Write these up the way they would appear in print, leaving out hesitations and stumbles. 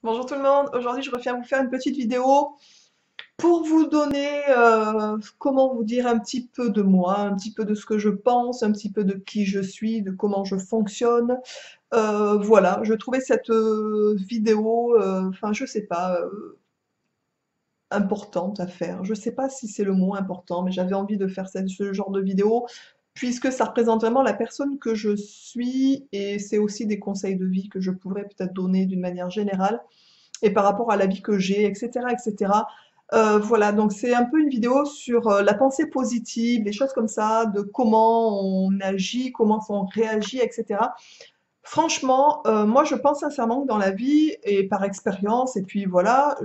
Bonjour tout le monde, aujourd'hui je reviens vous faire une petite vidéo pour vous donner, comment vous dire, un petit peu de moi, un petit peu de ce que je pense, un petit peu de qui je suis, de comment je fonctionne. Voilà, je trouvais cette vidéo, enfin je sais pas, importante à faire. Je sais pas si c'est le mot important, mais j'avais envie de faire ce genre de vidéo puisque ça représente vraiment la personne que je suis et c'est aussi des conseils de vie que je pourrais peut-être donner d'une manière générale et par rapport à la vie que j'ai, etc., etc. Voilà, donc c'est un peu une vidéo sur la pensée positive, des choses comme ça, de comment on agit, comment on réagit, etc. Franchement, moi je pense sincèrement que dans la vie et par expérience, et puis voilà,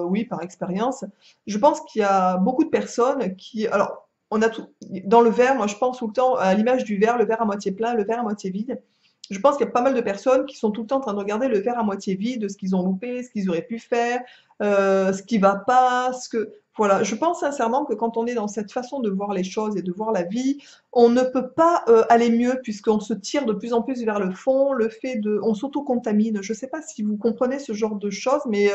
oui, par expérience, je pense qu'il y a beaucoup de personnes qui, alors, on a tout, dans le verre, moi je pense tout le temps à l'image du verre, le verre à moitié plein, le verre à moitié vide. Je pense qu'il y a pas mal de personnes qui sont tout le temps en train de regarder le verre à moitié vide, ce qu'ils ont loupé, ce qu'ils auraient pu faire, ce qui va pas, voilà. Je pense sincèrement que quand on est dans cette façon de voir les choses et de voir la vie, on ne peut pas aller mieux puisqu'on se tire de plus en plus vers le fond, on s'auto-contamine. Je ne sais pas si vous comprenez ce genre de choses, mais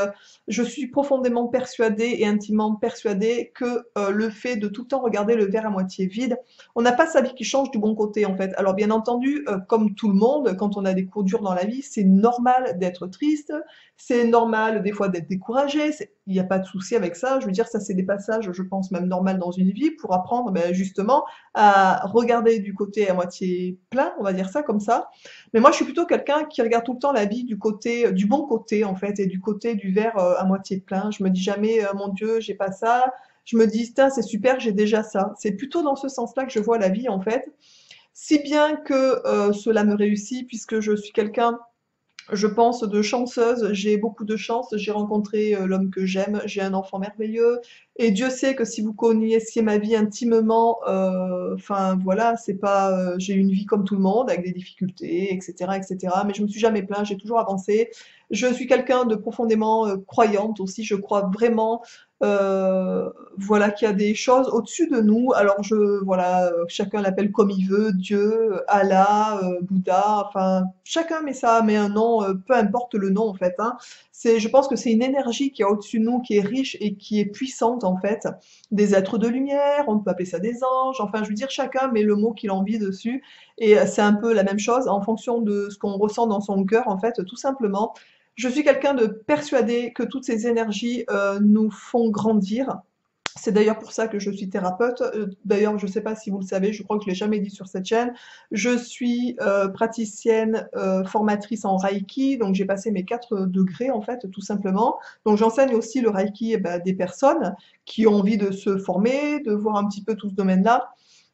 je suis profondément persuadée et intimement persuadée que le fait de tout le temps regarder le verre à moitié vide, on n'a pas sa vie qui change du bon côté en fait. Alors bien entendu, comme tout le monde, quand on a des coups durs dans la vie, c'est normal d'être triste, c'est normal des fois d'être découragé, il n'y a pas de souci avec ça. Je veux dire, ça c'est des passages, je pense même normal dans une vie pour apprendre ben, justement à regarder du côté à moitié plein, on va dire ça comme ça. Mais moi, je suis plutôt quelqu'un qui regarde tout le temps la vie du côté, du bon côté en fait, et du côté du verre à moitié plein. Je me dis jamais, mon Dieu, j'ai pas ça. Je me dis, tiens, c'est super, j'ai déjà ça. C'est plutôt dans ce sens-là que je vois la vie en fait. Si bien que cela me réussit, puisque je suis quelqu'un, je pense, de chanceuse, j'ai beaucoup de chance, j'ai rencontré l'homme que j'aime, j'ai un enfant merveilleux, et Dieu sait que si vous connaissiez ma vie intimement, enfin voilà, c'est pas, j'ai une vie comme tout le monde, avec des difficultés, etc., etc., mais je me suis jamais plaint, j'ai toujours avancé. Je suis quelqu'un de profondément croyante aussi, je crois vraiment, euh, voilà, qu'il y a des choses au-dessus de nous. Alors voilà, chacun l'appelle comme il veut, Dieu, Allah, Bouddha, enfin, chacun met un nom, peu importe le nom en fait, hein. Je pense que c'est une énergie qui est au-dessus de nous, qui est riche et qui est puissante en fait. Des êtres de lumière, on peut appeler ça des anges, enfin, je veux dire, chacun met le mot qu'il a envie dessus. Et c'est un peu la même chose en fonction de ce qu'on ressent dans son cœur, en fait, tout simplement. Je suis quelqu'un de persuadé que toutes ces énergies nous font grandir. C'est d'ailleurs pour ça que je suis thérapeute. D'ailleurs, je ne sais pas si vous le savez, je crois que je ne l'ai jamais dit sur cette chaîne. Je suis praticienne formatrice en Reiki, donc j'ai passé mes 4 degrés en fait, tout simplement. Donc j'enseigne aussi le Reiki à des personnes qui ont envie de se former, de voir un petit peu tout ce domaine-là.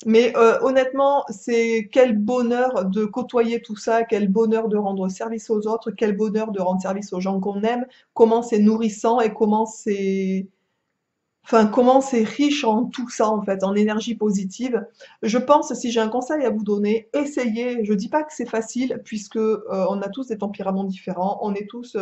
Mais honnêtement, c'est quel bonheur de côtoyer tout ça, quel bonheur de rendre service aux autres, quel bonheur de rendre service aux gens qu'on aime, comment c'est nourrissant et comment c'est riche en tout ça, en fait, en énergie positive. Je pense, si j'ai un conseil à vous donner, essayez. Je dis pas que c'est facile, puisque on a tous des tempéraments différents, on est tous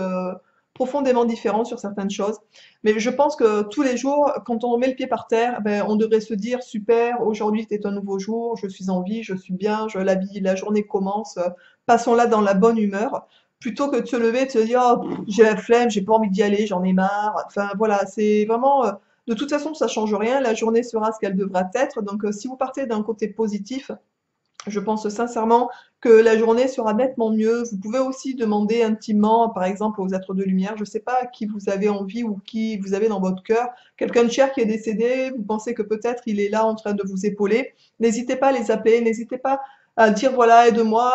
profondément différents sur certaines choses. Mais je pense que tous les jours, quand on met le pied par terre, ben, on devrait se dire, super, aujourd'hui c'est un nouveau jour, je suis en vie, je suis bien, la journée commence, passons-la dans la bonne humeur. Plutôt que de se lever et de se dire, oh, pff, j'ai la flemme, j'ai pas envie d'y aller, j'en ai marre. Enfin voilà, c'est vraiment de toute façon, ça change rien. La journée sera ce qu'elle devra être. Donc, si vous partez d'un côté positif, je pense sincèrement que la journée sera nettement mieux. Vous pouvez aussi demander intimement, par exemple, aux êtres de lumière, je ne sais pas qui vous avez envie ou qui vous avez dans votre cœur, quelqu'un de cher qui est décédé, vous pensez que peut-être il est là en train de vous épauler. N'hésitez pas à les appeler, n'hésitez pas à dire voilà, aide-moi,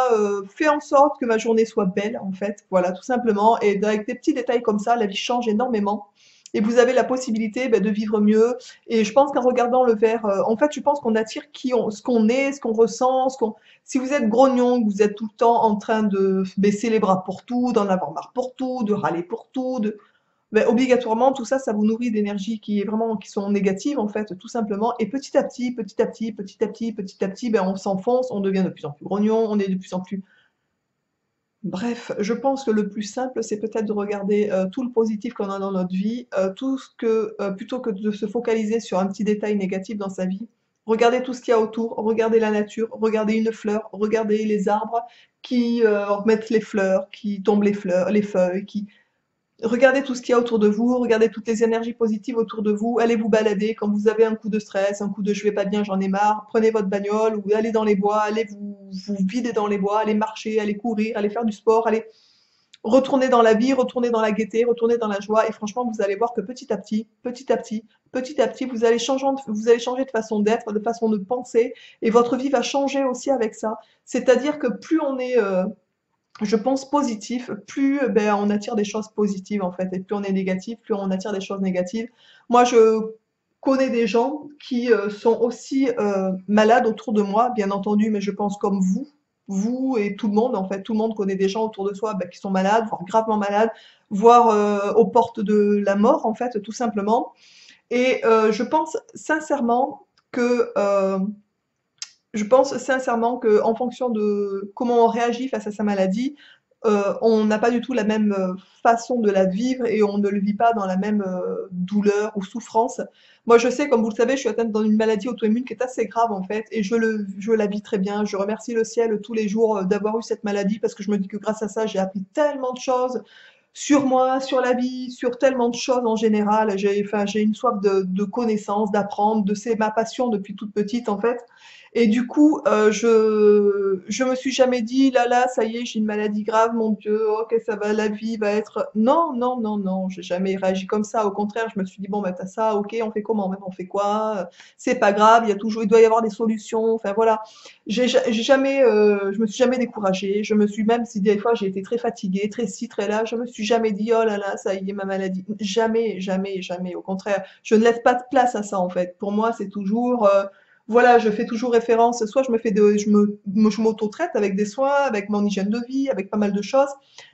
fais en sorte que ma journée soit belle, en fait. Voilà, tout simplement. Et avec des petits détails comme ça, la vie change énormément. Et vous avez la possibilité de vivre mieux. Et je pense qu'en regardant le verre, en fait, je pense qu'on attire ce qu'on est, ce qu'on ressent, si vous êtes grognon, que vous êtes tout le temps en train de baisser les bras pour tout, d'en avoir marre pour tout, de râler pour tout, ben, obligatoirement, tout ça, ça vous nourrit d'énergie qui sont négatives, en fait, tout simplement. Et petit à petit, petit à petit, petit à petit, petit à petit, ben, on s'enfonce, on devient de plus en plus grognon, on est de plus en plus. Bref, je pense que le plus simple, c'est peut-être de regarder tout le positif qu'on a dans notre vie, plutôt que de se focaliser sur un petit détail négatif dans sa vie. Regardez tout ce qu'il y a autour, regardez la nature, regardez une fleur, regardez les arbres qui remettent les fleurs, qui tombent les fleurs, les feuilles, Regardez tout ce qu'il y a autour de vous, regardez toutes les énergies positives autour de vous, allez vous balader quand vous avez un coup de stress, un coup de je vais pas bien, j'en ai marre, prenez votre bagnole ou allez dans les bois, allez vous vider dans les bois, allez marcher, allez courir, allez faire du sport, allez retourner dans la vie, retourner dans la gaieté, retourner dans la joie et franchement, vous allez voir que petit à petit, petit à petit, petit à petit, vous allez changer de façon d'être, de façon de penser et votre vie va changer aussi avec ça. C'est-à-dire que plus on est je pense positif, plus ben, on attire des choses positives en fait, et plus on est négatif, plus on attire des choses négatives. Moi, je connais des gens qui sont aussi malades autour de moi, bien entendu, mais je pense comme vous et tout le monde en fait, tout le monde connaît des gens autour de soi ben, qui sont malades, voire gravement malades, voire aux portes de la mort en fait, tout simplement. Et je pense sincèrement que en fonction de comment on réagit face à sa maladie, on n'a pas du tout la même façon de la vivre et on ne le vit pas dans la même douleur ou souffrance. Moi, je sais, comme vous le savez, je suis atteinte d'une maladie auto-immune qui est assez grave en fait, et je la vis très bien. Je remercie le ciel tous les jours d'avoir eu cette maladie parce que je me dis que grâce à ça, j'ai appris tellement de choses sur moi, sur la vie, sur tellement de choses en général. J'ai une soif de connaissances, d'apprendre, c'est ma passion depuis toute petite en fait. Et du coup, je me suis jamais dit, là là, ça y est, j'ai une maladie grave, mon Dieu, ok, ça va, la vie va être. Non, non, non, non, j'ai jamais réagi comme ça. Au contraire, je me suis dit, bon, bah, t'as ça, ok, on fait comment? Même on fait quoi? C'est pas grave, il doit y avoir des solutions. Enfin voilà. J'ai jamais, je me suis jamais découragée. Je me suis même si des fois j'ai été très fatiguée, très ci, très là, je me suis jamais dit, oh là là, ça y est, ma maladie. Jamais, jamais, jamais. Au contraire, je ne laisse pas de place à ça en fait. Pour moi, c'est toujours, voilà, je fais toujours référence, soit je me fais de, je m'auto-traite avec des soins, avec mon hygiène de vie, avec pas mal de choses.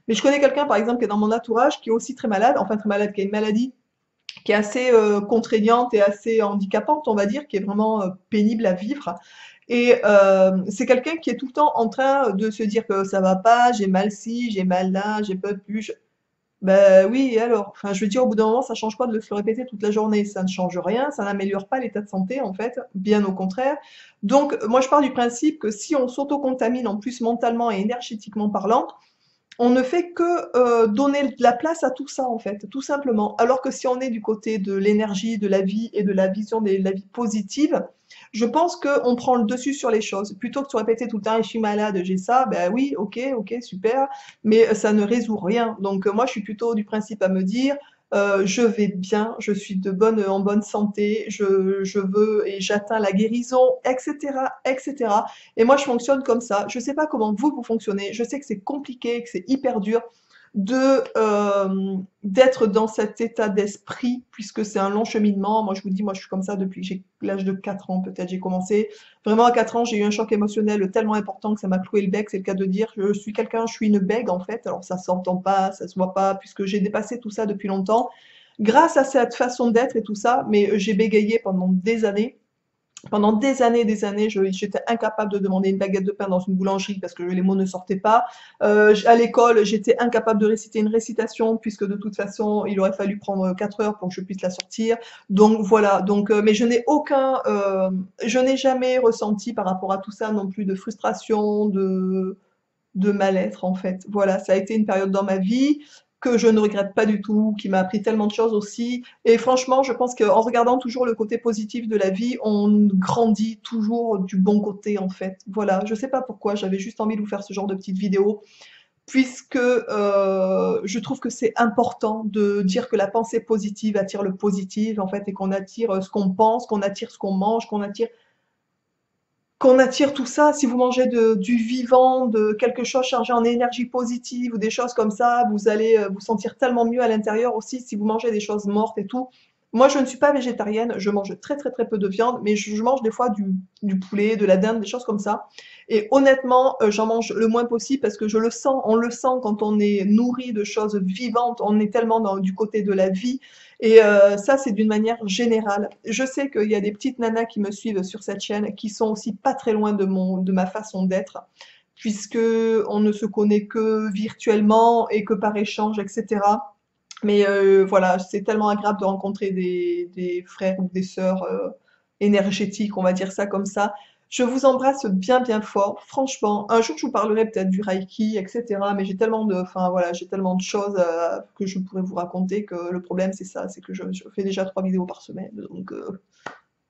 Mais je connais quelqu'un, par exemple, qui est dans mon entourage, qui est aussi très malade, enfin très malade, qui a une maladie qui est assez contraignante et assez handicapante, on va dire, qui est vraiment pénible à vivre. Et c'est quelqu'un qui est tout le temps en train de se dire que ça va pas, j'ai mal ci, j'ai mal là, j'ai pas pu. Ben oui, et alors? Enfin, je veux dire, au bout d'un moment, ça change quoi de se le répéter toute la journée? Ça ne change rien, ça n'améliore pas l'état de santé, en fait, bien au contraire. Donc, moi, je pars du principe que si on s'autocontamine en plus mentalement et énergétiquement parlant, on ne fait que donner de la place à tout ça, en fait, tout simplement. Alors que si on est du côté de l'énergie, de la vie et de la vision de la vie positive, je pense qu'on prend le dessus sur les choses. Plutôt que de se répéter tout le temps, je suis malade, j'ai ça, ben oui, ok, super, mais ça ne résout rien. Donc moi, je suis plutôt du principe à me dire, je vais bien, je suis en bonne santé, je veux et j'atteins la guérison, etc., etc. Et moi, je fonctionne comme ça. Je sais pas comment vous fonctionnez. Je sais que c'est compliqué, que c'est hyper dur d'être dans cet état d'esprit, puisque c'est un long cheminement. Moi, je vous dis, moi, je suis comme ça depuis que j'ai l'âge de 4 ans, peut-être. J'ai commencé. Vraiment, à 4 ans, j'ai eu un choc émotionnel tellement important que ça m'a cloué le bec, c'est le cas de dire. Je suis une bègue, en fait. Alors, ça s'entend pas, ça se voit pas, puisque j'ai dépassé tout ça depuis longtemps. Grâce à cette façon d'être et tout ça, mais j'ai bégayé pendant des années. Pendant des années, j'étais incapable de demander une baguette de pain dans une boulangerie parce que les mots ne sortaient pas. À l'école, j'étais incapable de réciter une récitation puisque de toute façon, il aurait fallu prendre 4 heures pour que je puisse la sortir. Donc voilà. Donc, mais je n'ai jamais ressenti par rapport à tout ça non plus de frustration, de mal-être en fait. Voilà, ça a été une période dans ma vie que je ne regrette pas du tout, qui m'a appris tellement de choses aussi. Et franchement, je pense qu'en regardant toujours le côté positif de la vie, on grandit toujours du bon côté en fait. Voilà, je sais pas pourquoi, j'avais juste envie de vous faire ce genre de petite vidéo, puisque je trouve que c'est important de dire que la pensée positive attire le positif en fait, et qu'on attire ce qu'on pense, qu'on attire ce qu'on mange, qu'on attire tout ça, si vous mangez du vivant, de quelque chose chargé en énergie positive ou des choses comme ça, vous allez vous sentir tellement mieux à l'intérieur aussi si vous mangez des choses mortes et tout. Moi, je ne suis pas végétarienne, je mange très très très peu de viande, mais je mange des fois du poulet, de la dinde, des choses comme ça. Et honnêtement, j'en mange le moins possible parce que je le sens, on le sent quand on est nourri de choses vivantes, on est tellement du côté de la vie. Et ça, c'est d'une manière générale. Je sais qu'il y a des petites nanas qui me suivent sur cette chaîne qui sont aussi pas très loin de ma façon d'être, puisque on ne se connaît que virtuellement et que par échange, etc. Mais voilà, c'est tellement agréable de rencontrer des frères ou des sœurs énergétiques, on va dire ça comme ça. Je vous embrasse bien bien fort, franchement. Un jour, je vous parlerai peut-être du Reiki, etc. Mais j'ai tellement de, enfin voilà, j'ai tellement de choses que je pourrais vous raconter que le problème c'est ça, c'est que je fais déjà 3 vidéos par semaine, donc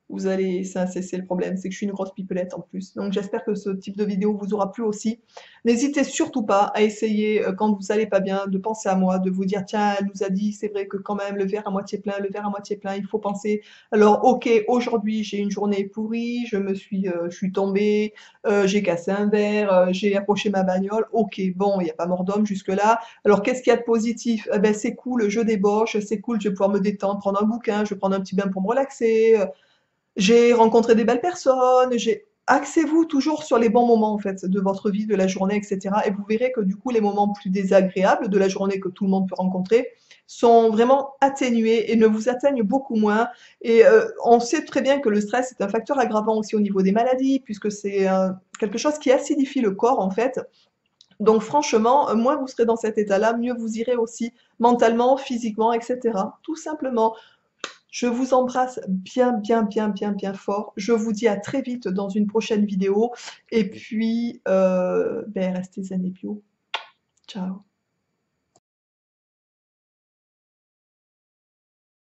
vous allez, ça, c'est le problème, c'est que je suis une grosse pipelette en plus. Donc j'espère que ce type de vidéo vous aura plu aussi. N'hésitez surtout pas à essayer, quand vous allez pas bien, de penser à moi, de vous dire, tiens, elle nous a dit, c'est vrai que quand même, le verre à moitié plein, le verre à moitié plein, il faut penser. Alors, ok, aujourd'hui, j'ai une journée pourrie, je suis tombée, j'ai cassé un verre, j'ai approché ma bagnole. Ok, bon, il n'y a pas mort d'homme jusque-là. Alors, qu'est-ce qu'il y a de positif? Eh ben, c'est cool, je débauche, c'est cool, je vais pouvoir me détendre, prendre un bouquin, je vais prendre un petit bain pour me relaxer. J'ai rencontré des belles personnes, j'ai axez-vous toujours sur les bons moments en fait de votre vie, de la journée, etc. Et vous verrez que du coup les moments plus désagréables de la journée que tout le monde peut rencontrer sont vraiment atténués et ne vous atteignent beaucoup moins. Et on sait très bien que le stress est un facteur aggravant aussi au niveau des maladies, puisque c'est quelque chose qui acidifie le corps en fait. Donc franchement, moins vous serez dans cet état-là, mieux vous irez aussi mentalement, physiquement, etc. Tout simplement. Je vous embrasse bien, bien, bien, bien, bien fort. Je vous dis à très vite dans une prochaine vidéo. Et puis, ben, restez zen et bio. Ciao.